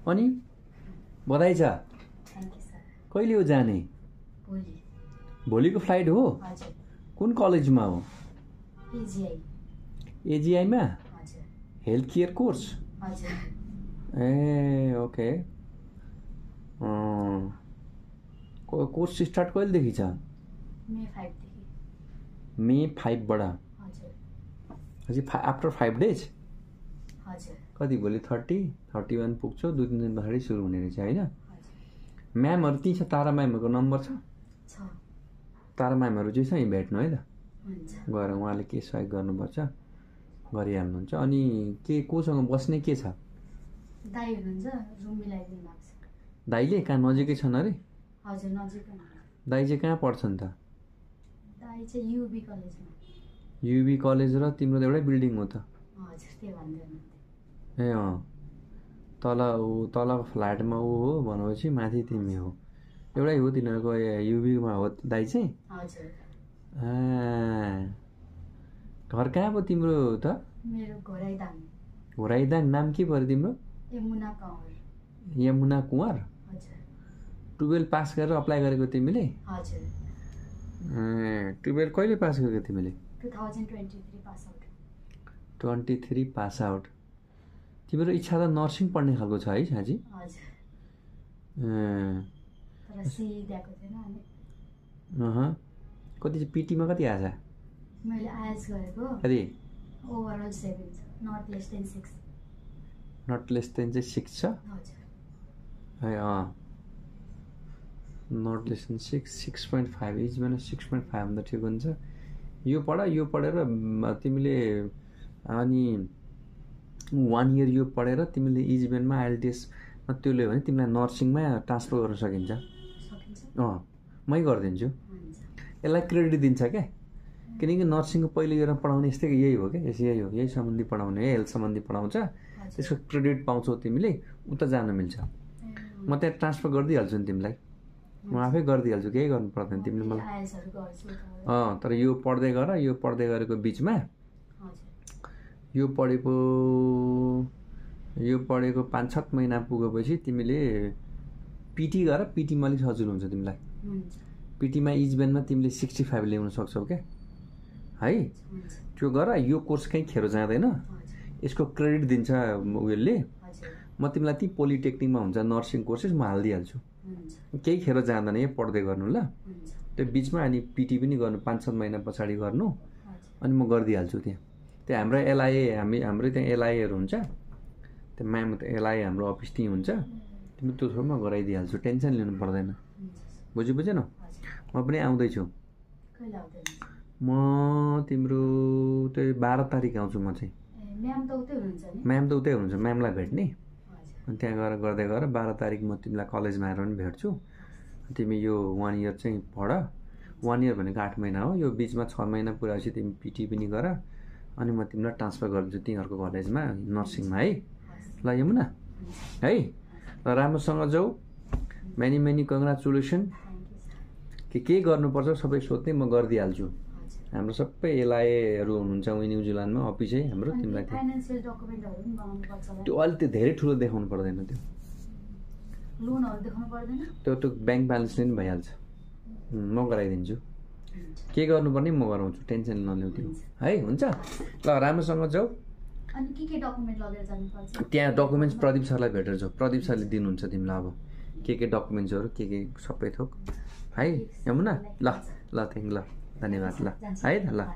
अनि बधाई छ। Thank you sir. कहिले हो जाने? भोलि। भोलिको फ्लाइट हो? हजुर। कुन कलेजमा हो? एजीआई। एजीआईमा? हजुर। Health care course? हजुर। ए ओके। कोर्स स्टार्ट कहिलेदेखि छ? मे 5 देखि। मे 5 बाट? हजुर। अझै आफ्टर 5 डेज? हजुर। कति भोलि 30, 31 पुग्छौ, 2-3 दिन पछाडि सुरु हुने रहेछ होइन? म्यामहरू ती छ, तारा म्यामहरूको नम्बर छ? तारा म्यामहरू चाहिँ छ यहीँ भेट्नु है त। गएर उहाँले के सहयोग गर्नुपर्छ गरिहाल्नुहुन्छ। अनि के कोसँग बस्ने के छ? दाइ हुनुहुन्छ, रुम मिलाइदिनु भएको छ। दाइले कहाँ नजिकै छन् अरे? हजुर नजिकै। दाइ चाहिँ कहाँ पढ्छन् त? दाइ चाहिँ युबी कलेजमा। युबी कलेज र तिम्रो त एउटै बिल्डिङ हो त? हजुर त्यो भन्दैन। ए अँ, तलको फ्ल्याटमा ऊ हो भनेपछि माथि तिमी हो, एउटै हो तिनीहरूको। युबीमा हो दाइ चाहिँ? हजुर। घर कहाँ पो तिम्रो त? मेरो घोराइदाङ। घोराइदाङ। नाम के पऱ्यो तिम्रो? यमुना कुँवर। यमुना कुँवर? हजुर। 12 पास गरेर अप्लाई गरेको तिमीले? हजुर। 12 कहिले पास गरेको तिमीले? 2023 पास आउट। 23 pass out. तिम्रो इच्छा त नर्सिङ पढ्ने खालको छ है साँच्ची? हजुर। तर सी दिएको थिएन अनि। कति चाहिँ पिटीमा कति आएछ? मैले आइएल्स गरेको। कति? ओभरअल 7 छ, not less than 6। Not less than चाहिँ 6 छ? हजुर। है नट लेस देन 6, 6.5 इज भने 6.5 भन्दा ठिक हुन्छ। यो पढेर तिमीले अनि 1 इयर यो पढेर तिमीले इजबेनमा आइएलटिएसमा त्यो ल्यायो भने तिमीलाई नर्सिङमा ट्रान्सफर गर्न सकिन्छ। मै गरिदिन्छु। यसलाई क्रेडिट दिन्छ क्या, किनकि नर्सिङको पहिलो इयरमा पढाउने यस्तै यही हो क्या, यही हो, यही सम्बन्धी पढाउने, हेल्थ सम्बन्धी पढाउँछ। त्यसको क्रेडिट पाउँछौ तिमीले, उता जान मिल्छ। म त्यहाँ ट्रान्सफर गरिदिइहाल्छु नि तिमीलाई, म आफै गरिदिइहाल्छु, केही गर्नु पर्दैन तिमीले मलाई। तर यो पढ्दै गरेको बिचमा यो पढेको 5-7 महिना पुगेपछि तिमीले पिटी गर। पिटीमा अलिक सजिलो हुन्छ तिमीलाई। पिटीमा इजबेनमा तिमीले 65 ल्याउन सक्छौ क्या है। त्यो गर। यो कोर्स कहीँ खेर जाँदैन, यसको क्रेडिट दिन्छ उयोले। म तिमीलाई ती पोलिटेक्निकमा हुन्छ नर्सिङ कोर्सेस, म हालिदिइहाल्छु, केही खेर जाँदैन, यहाँ पढ्दै गर्नु ल। त्यो बिचमा अनि पिटी पनि गर्नु 5-7 महिना पछाडि गर्नु, अनि म गरिदिइहाल्छु। त्यहाँ हाम्रो एलआइए, हाम्रो त्यहाँ एलआइएहरू हुन्छ, त्यो म्याम त एलआइए हाम्रो अफिस त्यहीँ हुन्छ। तिमी त्यो थ्रुमा गराइदिइहाल्छु, टेन्सन लिनु पर्दैन। बुझेनौ? म पनि आउँदैछु। म तिम्रो त्यही 12 तारिक आउँछु म चाहिँ। म्याम त उतै हुनुहुन्छ, म्यामलाई भेट्ने। अनि त्यहाँ गएर गर्दै गर। 12 तारिक म तिमीलाई कलेजमा आएर पनि भेट्छु। तिमी यो 1 इयर चाहिँ पढ। 1 इयर भनेको 8 महिना हो। यो बिचमा 6 महिना पुऱ्याएपछि तिमी पिटी पनि गर, अनि म तिमीलाई ट्रान्सफर गरिदिन्छु तिनीहरूको कलेजमा नर्सिङमा है। ल यमुना है, ल राम्रोसँग जाऊ। Many congratulation. के गर्नुपर्छ सबै सोध्ने, म गरिदिइहाल्छु। हाम्रो सबै एलआइएहरू हुनुहुन्छ उही न्युजिल्यान्डमा, अफिसै हाम्रो। तिमीलाई त्यो अलि त्यो धेरै ठुलो देखाउनु पर्दैन, त्यो ब्याङ्क ब्यालेन्सले पनि भइहाल्छ। म गराइदिन्छु। के गर्नुपर्ने म गराउँछु, टेन्सन नलिउ तिमी है। हुन्छ ल, राम्रोसँग जाऊ। त्यहाँ डकुमेन्ट्स प्रदीप सरलाई भेटेर जाऊ, प्रदीप सरले दिनुहुन्छ तिमीलाई अब के डकुमेन्ट्सहरू के सबै थोक है यमुना। ल थ्याङ्क, ल धन्यवाद, ल है त, ल।